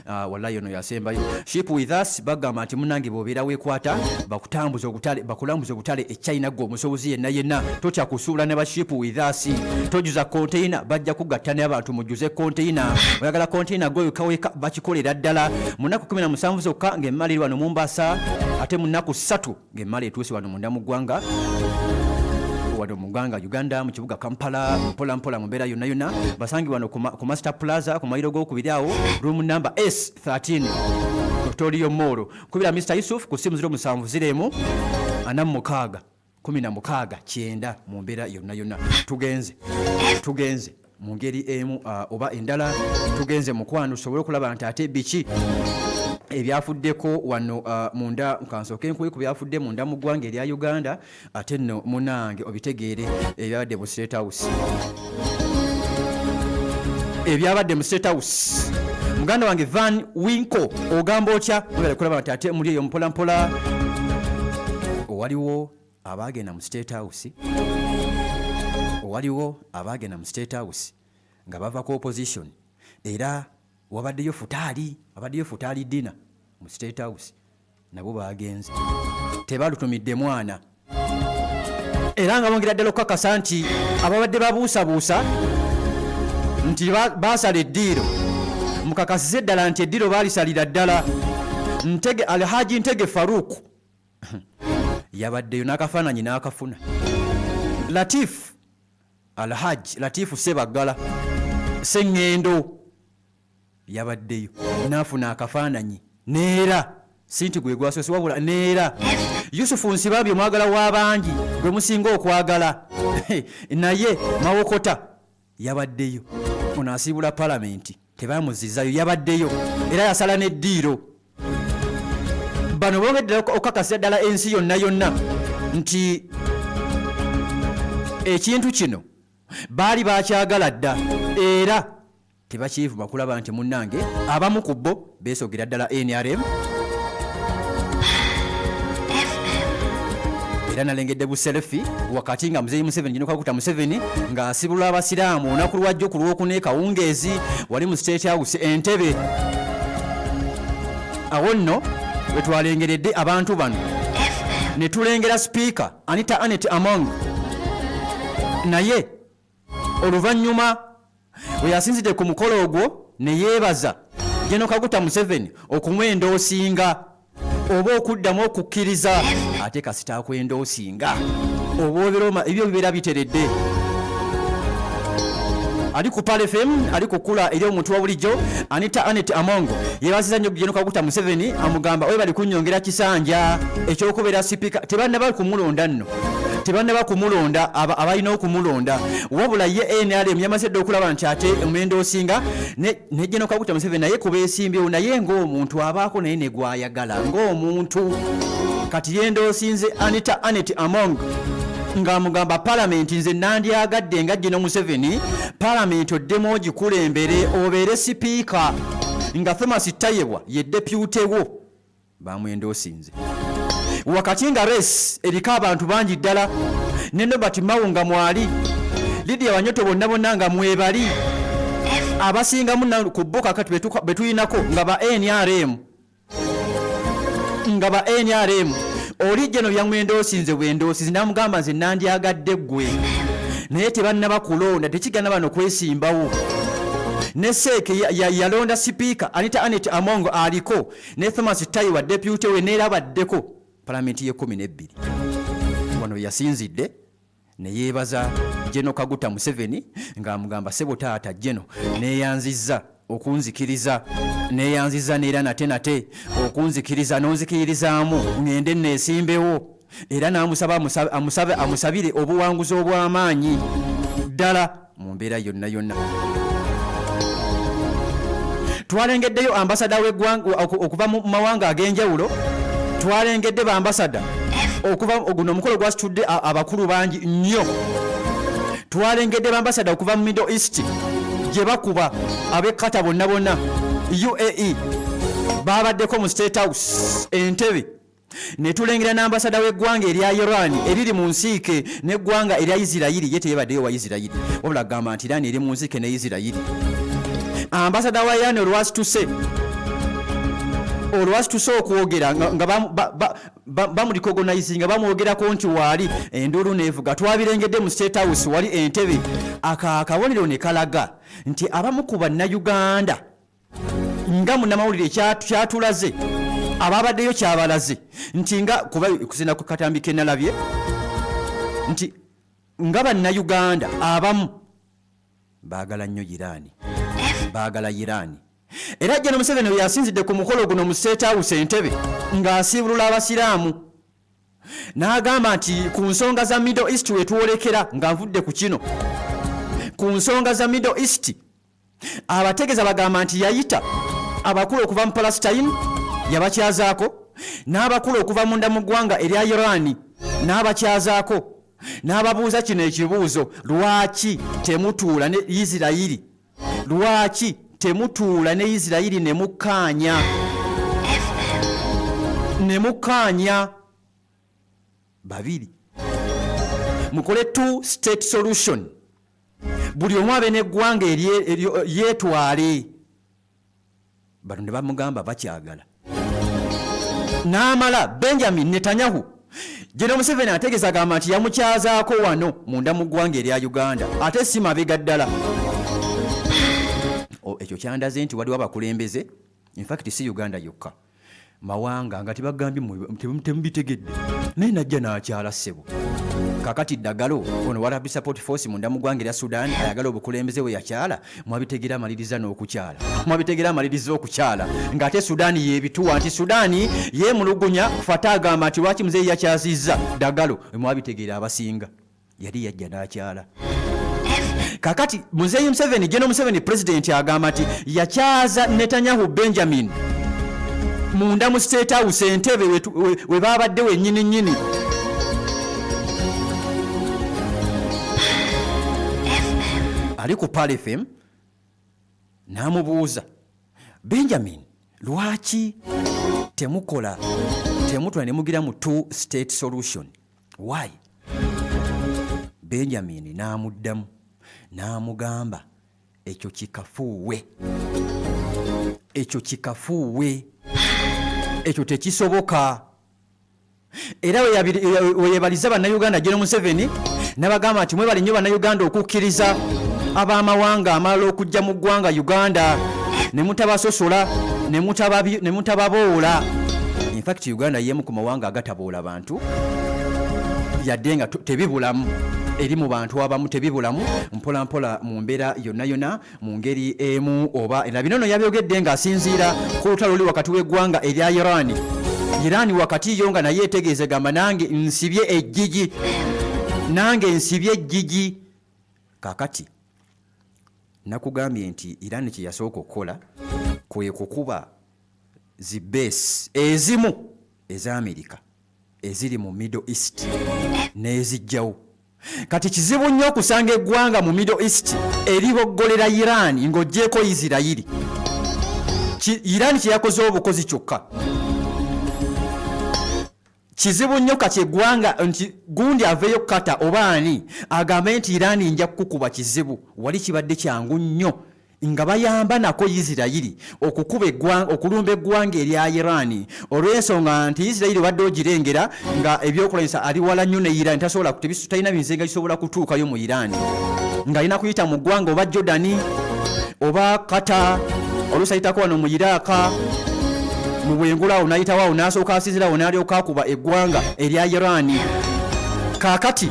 wallahi ono yasembayo Ship with us bagamba nti munange bobeera weekwata bakutambuza ogutale bakulambuza ogutale e China go musobozi yenna totya kusuula ne ba Ship with us tojuza container bajja kugatta ne abantu mujuze container oyagala container go kaweka bakikolera ddala munaku 17 zokka ng'emmali wano Mombasa ate munaku 3 ng'emmali etuuse wano munda mu ggwanga wado muganga Uganda mu kibuga Kampala mpola mpola mu mbeera yonna basangi wano ku Master Plaza ku mayiro go kubiryawo room number S13 Victoria Mall kubira Mr Yusuf ku simu 07 16 9 mu mbeera yonna tugenze mu ngeri emu oba endala tugenze mukwano sobole okulaba nti ate biki ebyafuddeko wano munda nkansoke nkuwe ku byafudde munda mu ggwanga erya Uganda ate nno munange obitegeere ebyabadde mu State House muganda wange Van Winkle ogamba otya obera kulaba nti ate muri eyo mpola mpola waliwo abaagenda mu State House nga bava ku opposition era wabaddeyo futaali dina mu State House nabo bagenze tebalutumidde mwana era nga bongera ddala okukakasa nti ababadde babuusabuusa nti baasala eddiiro mukakasize ddala nti eddiiro baalisalira ddala Alhaji Ntege Faruku yabaddeyo n'akafaananyi n'akafuna Alhaji Latifu Sebagala Sengendo yabaddeyo n'afuna akafaananyi neera sinti gwe gwasoose wabula neera Yusufu Nsibabye mwagala w'abangi gwe musinga okwagala naye Mawokota yabaddeyo ono asiibula palamenti tebamuzizzayo yabaddeyo era yasala n'eddiiro bano bongedde okukakasa ddala ensi yonna nti ekintu kino baali bakyagala dda era tebakiivuma kulaba nti munnange abamu ku bo beesogera ddala NRM era nalengedde buserefi wakati nga Muzeeyi Museveni gino kwakuta Museveni ng'asibula abasiraamu olunaku lwajjo ku Lwokuna kawungeezi wali mu State House Entebbe awo nno bwe twalengeredde abantu bano ne tulengera sipiika Anita Anet Among naye oluvannyuma we yasinzidde ku mukolo ogwo ne yeebaza Gen. Kaguta Museveni okumwendoosinga oba okuddamu okukkiriza ate kasita akwendoosinga oba ebyo bibeera biteredde ali ku Pale FM ali kukula eri omuntu wa bulijjo Anita Anet Among yeebazizza nnyo Gen. Kaguta Museveni amugamba we bali kunnyongera kisanja ekyokubeera sipiika tebannaba kumulonda nno tebannaba kumulonda abalina okumulonda wabula ye NRM yamaze dde okulaba nti ate omendo osinga ne General Kaguta Museveni naye kubeesimbyewo naye ng'omuntu abaako naye ne gwayagala ng'omuntu kati yendo osinze Anita Anet Among ng'amugamba palamenti nze nandyagadde nga General Museveni palamenti oddemu ogikulembere obeere sipiika nga Thomas Tayebwa ye depute wo bamwendo osinze wakati nga race eriko abantu bangi ddala ne Nobert Mao nga mwali Lydia Wanyoto bonna nga mwebali abasingamu ku boka kati betuyinako nga ba NRM oli jeno byamwendo osinze bwendosi namugamba nze nandyagadde ggwe naye tebannaba kulonda tekigana bano kwesimbawo ne Seeke yalonda sipiika Anita Anet Among aliko ne Thomas Tayebwa depute we neerabaddeko palamenti ye 12 wano yasinzidde ne yeebaza General Kaguta Museveni ng'amugamba sebo taata General neeyanzizza okunzikiriza neeyanzizza neera nate okunzikiriza nonzikirizaamu ngende neesimbewo era n'amusaba amusabire obuwanguzi obw'amaanyi ddala mu mbeera yonna twalengeddeyo ambasada w'eggwanga okuva mu mawanga ag'enjawulo twalengedde baambasada okuva guno omukolo gwasitudde abakulu bangi nnyo twalengedde baambasada okuva mu Middle East gye bakuba ab'ekkata bonna UAE babaddeko mu State House Entebbe ne tulengera n'ambasada w'eggwanga erya Iran eriri mu nsiike n'eggwanga erya Isirayiri ye teyebaddeyo wa Isirayiri wabula gamba nti Iran eri mu nsiike ne Isirayiri ambasada wa Iran olwasituse okwogera nga bamulikogonaizinga bamwogerako nti waali enduulu neevuga twabirengedde mu State House wali Entebbe akabonero ne kalaga nti abamu ku bannayuganda nga munnamawulire kyatulaze ababaddeyo kyabalaze nti nga kuba kusina ku katambi ke nalabye nti nga bannayuganda abamu baagala nnyo Irani era General Museveni we yasinzidde ku mukolo guno mu State House Entebbe ng'asiibulula abasiraamu n'agamba nti ku nsonga za Middle East wetwolekera nga nvudde ku kino ku nsonga za Middle East abategeeza bagamba nti yayita abakulu okuva mu Palestine yabakyazaako n'abakulu okuva munda mu ggwanga erya Iran n'abakyazaako n'ababuuza kino ekibuuzo lwaki temutuula ne Isirayiri lwaki temutuula ne Isirayiri ne mukkaanya babiri mukole two state solution buli omu abe n'eggwanga yeetwale bano ne bamugamba bakyagala n'amala Benjamin Netanyahu General Museveni ategeeza agamba nti yamukyazaako wano munda mu ggwanga erya Uganda ate si mabega ddala ekyo kyandaze nti waliwo abakulembeze in fact si Uganda yokka mawanga nga tebagambye temubitegedde naye najja n'akyala ssebo kakati Dagalo ono wa Rapid Support Force munda mu ggwanga erya Sudan ayagala obukulembeze we yakyala mwabitegera amaliriza n'okukyala mwabitegera amaliriza okukyala ng'ate Sudan yeebituwa nti Sudan yeemulugunya Fata agamba nti lwaki muzeeyi yakyazizza Dagalo mwabitegera abasinga yali yajja n'akyala kakati muzeeyi Museveni General Museveni president agamba nti yakyaza Netanyahu Benjamin munda mu State House Entebbe we babadde wennyini ali ku Pal FM n'amubuuza Benjamin lwaki temutula ne mugira mu two state solution why Benjamin n'amuddamu n'amugamba ekyo kikafuuwe ekyo tekisoboka era we yebaliza bannayuganda General Museveni n'abagamba nti mwebali nnyo bannayuganda okukkiriza ab'amawanga amalala okujja mu ggwanga Uganda ne mutabasosola ne mutababoola in fact Uganda y'emu ku mawanga agataboola abantu yadde nga tebibulamu eri mu bantu abamu tebibulamu mpola mu mbeera yonna mu ngeri emu oba era binono yabyogedde ng'asinziira ku lutalo luli wakati w'eggwanga erya Iran wakati yo nga naye etegeeze gamba nange nsibye ejjigi nange nsibye ejjigi. Kakati nakugambye nti Iran kye yasooka okukola kwe kukuba zi base ezimu eza Amerika eziri mu Middle East n'ezijjawo. Kati kizibu nnyo okusanga eggwanga mu Middle East eriboggolera Iran ng'oggyeko Isirayiri. Iran kye yakoze obukozi kyokka. Kizibu nnyo kati eggwanga nti gundi aveeyo kata oba ani agambe nti Iran nja kukuba kizibu. Wali kibadde kyangu nnyo nga bayamba nako Isirayiri okulumba eggwanga erya Iran olw'ensonga nti Isirayiri wadde ogirengera nga ebyokulanyisa ali wala nnyo ne Iran tasobola talina binzenga bisobola kutuukayo mu Iran nga alina kuyita mu ggwanga oba Jordani oba Qatar oluusi ayitako wano mu Iraka mu bwengulaawo n'ayitawo n'asooka asinzirawo n'alyoka akuba eggwanga erya Iran. Kaakati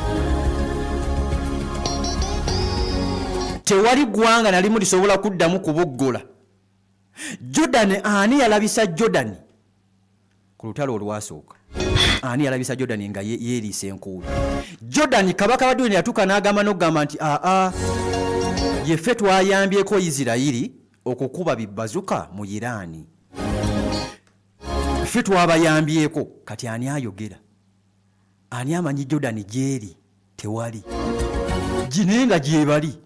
tewali ggwanga nalimu lisobola kuddamu kuboggola. Jordan ani yalabisa Jordan ku lutalo olwasooka? Ani yalabisa Jordan nga yeeriisa enkuuli? Jordan kabaka wa Dwayne yatuuka n'agamba n'okugamba nti yeffe twayambyeko Isirayiri okukuba bibazuka mu Iran. Ffe twabayambyeko. Kati ani ayogera? Ani amanyi Jordan gyeri? Tewali. Ginenga gyebali.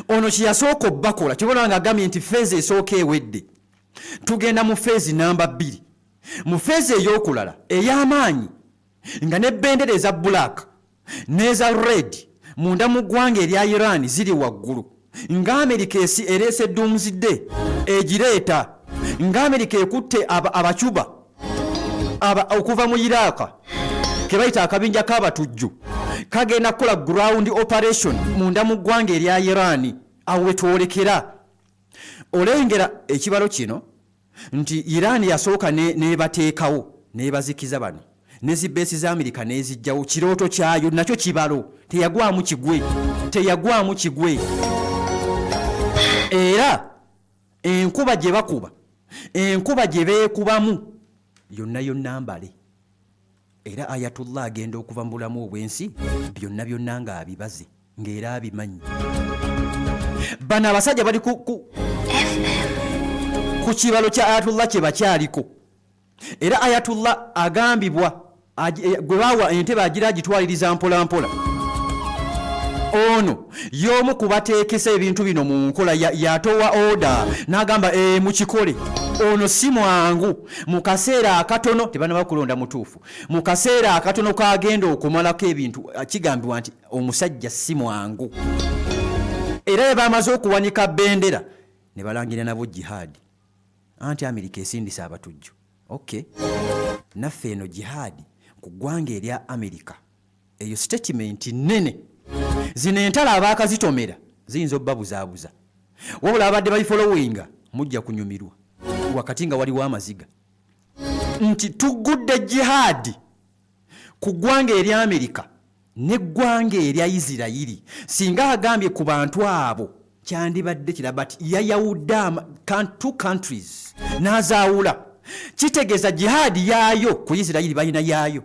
Ono kye yasooka obbakola kibona nga agambye nti feezi esooka ewedde. Tugenda mu feezi namba 2. Mu feezi ey'okulala ey'amaanyi nga n'ebbendera eza black n'eza red munda mu ggwanga erya Iran ziri waggulu. Nga Amerika ereese Doomsday egireeta. Nga Amerika ekutte abacuba okuva mu Iraka ke bayita akabinja k'abatujju kagenda kukola ground operation munda mu ggwanga erya Iran. Awo wetwolekera olengera ekibalo kino nti Iran yasooka nebateekawo nebazikiza bano nezibesi za Amerika nezijjawo. Kirooto kyayo nakyo kibalo teyagwamu kigwe. Era enkuba gye bakuba enkuba gye beekubamu yonna mbale. Era Ayatollah agenda okuva mu bulamu obwensi byonna ng'abibaze ng'era abimanyi. Bano abasajja bali ku kibalo kya Ayatollah kye bakyaliko. Era Ayatollah agambibwa gwe baawa entebe agira agitwaliriza mpola. Ono y'omu kubateekesa ebintu bino mu nkola yatowa order n'agamba mukikole. Ono si mwangu mu kaseera akatono tebana bakulonda mutuufu. Mu kaseera akatono kagenda okumalako ebintu kigambibwa nti omusajja si mwangu. Era bamaze okuwanika bendera ne balangira nabo jihad. Anti Amerika esindisa abatujju. Okay. Naffe eno jihad ku ggwanga erya Amerika. Eyo statement nene. Zino entala abaakazitomera ziyinza obbabuzaabuza. Wabula abadde bayifolowinga mujja kunyumirwa wakati nga waliwo amaziga nti tugudde jihad ku ggwanga erya Amerika n'eggwanga erya Isirayiri. Singa agambye ku bantu abo kyandibadde kirabati yayawudde two countries n'azaawula. Kitegeeza jihad yaayo ku Isirayiri balina yaayo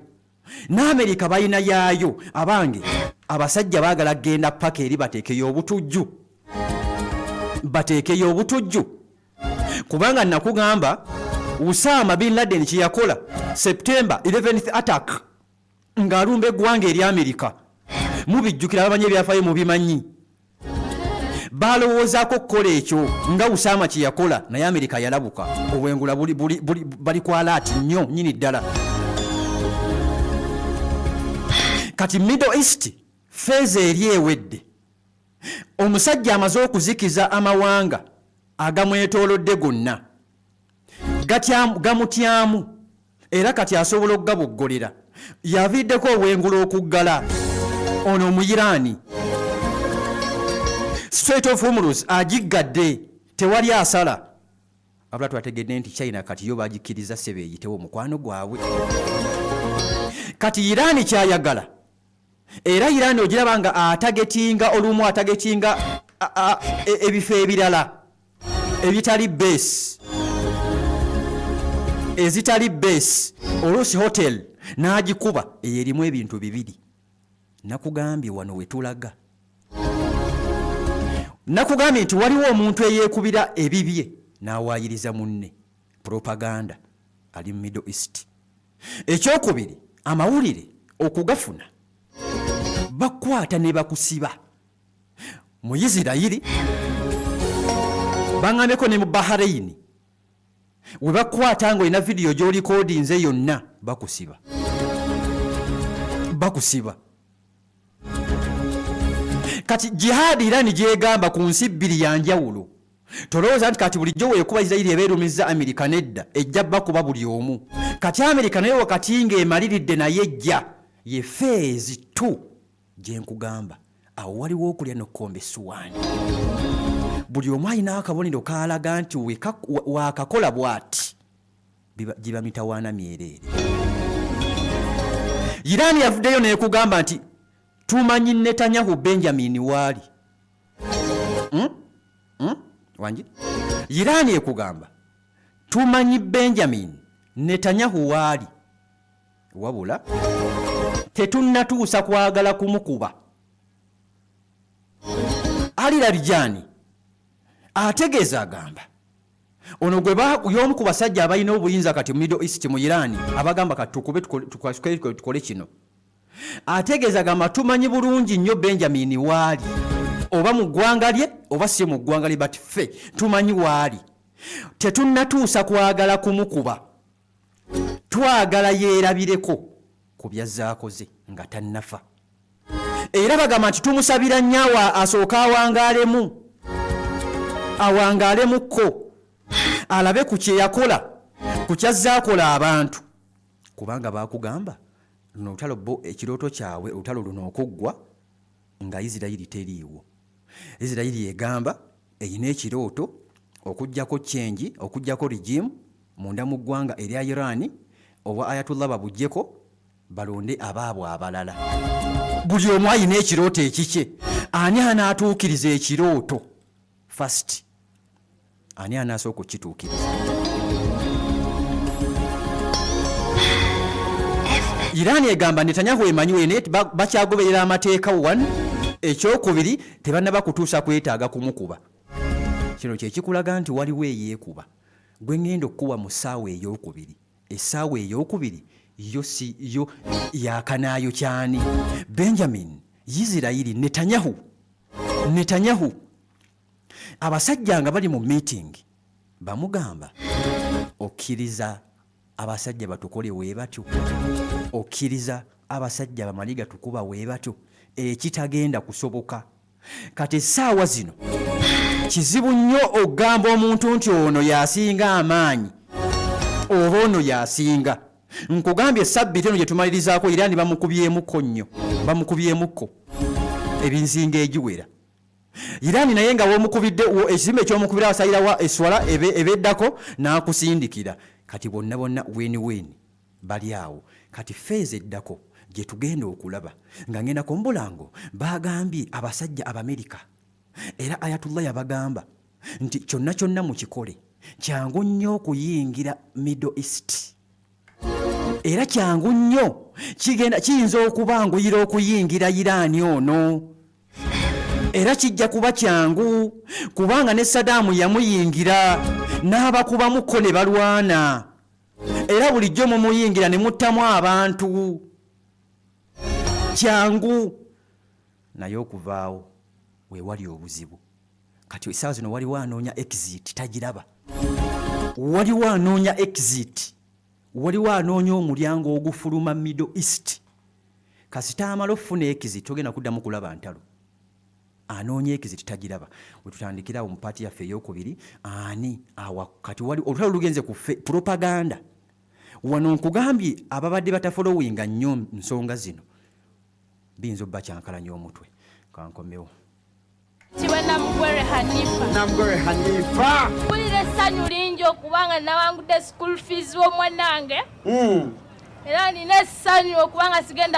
n'Amerika balina yaayo. Abange abasajja baagala genda paka eri bateekeyo obutujju. Kubanga nakugamba Osama bin Laden kye yakola September 11th attack ng'alumba eggwanga erya Amerika. Mubijjukira abamanyi ebyafaayo mubimanyi. Balowoozaako okukola ekyo nga Osama kye yakola naye Amerika yalabuka. Obwengula bali ku alert nnyo nnyini ddala. Kati Middle East feezi eri ewedde. Omusajja amaze okuzikiza amawanga agamwetoolodde gonna. Gamutyamu era kati asobola okugaboggolera. Yaviddeko obwengula okuggala. Ono mu Iran Strait of Hormuz agiggadde tewali asala. Abula twategedde nti China kati yo bagikkiriza sebe eyitewo mukwano gwabwe. Kati Iran kyayagala. Era Iran ogiraba nga atagetinga olumu atagetinga ebifo ebirala ebitali base ezitali base oluusi hotel n'agikuba eyo erimu ebintu bibiri nakugambye wano wetulaga. Nakugambye nti waliwo omuntu eyeekubira ebibye n'awaayiriza munne. Propaganda ali mu Middle East. Ekyokubiri, amawulire okugafuna bakwata ne bakusiba mu Isirayiri, baŋŋameko ne mu Bahrain. We bakwata ng'olina vidiyo gy'olikodinze yonna bakusiba. Kati jihadi Iran gyegamba ku nsi bbiri ya njawulo. Tolowooza nti kati bulijjo weekuba Isirayiri ebeerumiza Amerika nedda ejja bakuba buli omu. Kati Amerika naye wakati ng'emaliridde naye ejja ye phase 2 gye nkugamba. Awo waliwo okulya n'okkomba essuwaani. Buli omu alina akabonero kaalaga nti waakakola bw'ati giba mitawaana myereere. Iran yavuddeyo n'ekugamba nti tumanyi Netanyahu Benjamin waali. Wangi? Iran ekugamba tumanyi Benjamin Netanyahu waali. Wabula tetunnatuusa kwagala kumukuba. Ali Larijani ategeeza agamba ono gwe y'omu ku basajja abalina obuyinza kati mu Middle East mu Iran abagamba kati tukole kino. Ategeeza agamba tumanyi bulungi nnyo Benjamin waali, oba mu ggwanga lye oba si mu ggwanga lye, but ffe tumanyi waali. Tetunnatuusa kwagala kumukuba, twagala yeerabireko ku byazaakoze nga tannafa. Era bagamba nti tumusabira nnyo asooka awangaalemukko alabe ku kye yakola, ku kyazaakola abantu. Kubanga baakugamba n'olutalo bo ekirooto kyabwe olutalo luno okuggwa nga Isirayiri teriiwo. Isirayiri egamba eyina ekirooto okuggyako change, okuggyako regime munda mu ggwanga erya Iran, oba Ayatollah babuggyeko balonde abaabwe abalala. Buli omu ayina ekirooto ekikye. Ani anaatuukiriza ekirooto first? Ani anasooka okukituukiriza? Iran egamba Netanyahu emanyiwe naye bakyagoberera amateeka 1. Ekyokubiri tebannaba kutuusa kwetaaga kumukuba. Kino kye kikulaga nti waliwo eyeekuba. Gwe ngenda okukuba mu ssaawa ey'okubiri. Essaawa ey'okubiri yo yakanaayo kyani? Benjamin, Isirayiri, Netanyahu. Abasajja nga bali mu meeting bamugamba okkiriza abasajja batukole wee batyo, okkiriza abasajja bamaliga tukuba wee batyo. Ekitagenda kusoboka. Kati essaawa zino kizibu nnyo ogamba omuntu nti ono yasinga amaanyi oba ono yasinga. Nkugambye Ssabbiiti eno gye tumalirizaako Iran bamukubyemukko ebinsinga egiwera. Iran naye nga w'omukubidde ekizimbe eky'omukubira asayira wa eswala ebeddako n'akusindikira. Kati bonna weni bali awo. Kati feezi eddako gye tugenda okulaba nga ngenda ku mbulango bagambye abasajja Abamerika era Ayatollah yabagamba nti kyonna mukikole, kyangu nnyo okuyingira Middle East. Era kyangu nnyo kiyinza okubanguyira okuyingira Iran ono. Era kijja kuba kyangu kubanga ne Saddam yamuyingira n'abakubamuko ne balwana. Era bulijjo mumuyingira ne muttamu abantu. Kyangu naye okuvaawo we wali obuzibu. Kati essaawa zino waliwo anoonya exit tagiraba. Waliwo anoonya exit. Waliwo anoonya omulyango ogufuluma Middle East. Kasita amala okufuna exit togenda kuddamu kulaba ntalo. Anoonya exit tagiraba. We tutandikirawo mu paati yaffe ey'okubiri ani kati wali olutalo lugenze ku propaganda. Wano nkugambye ababadde batafolowinga nnyo nsonga zino biyinza obba kyankalanya omutwe. Kankomewo. Tiwe Namugwere Hanifa. Mpulira essanyu lingi okubanga nawangudde school fees w'omwanange. Era nina essanyu okubanga sigenda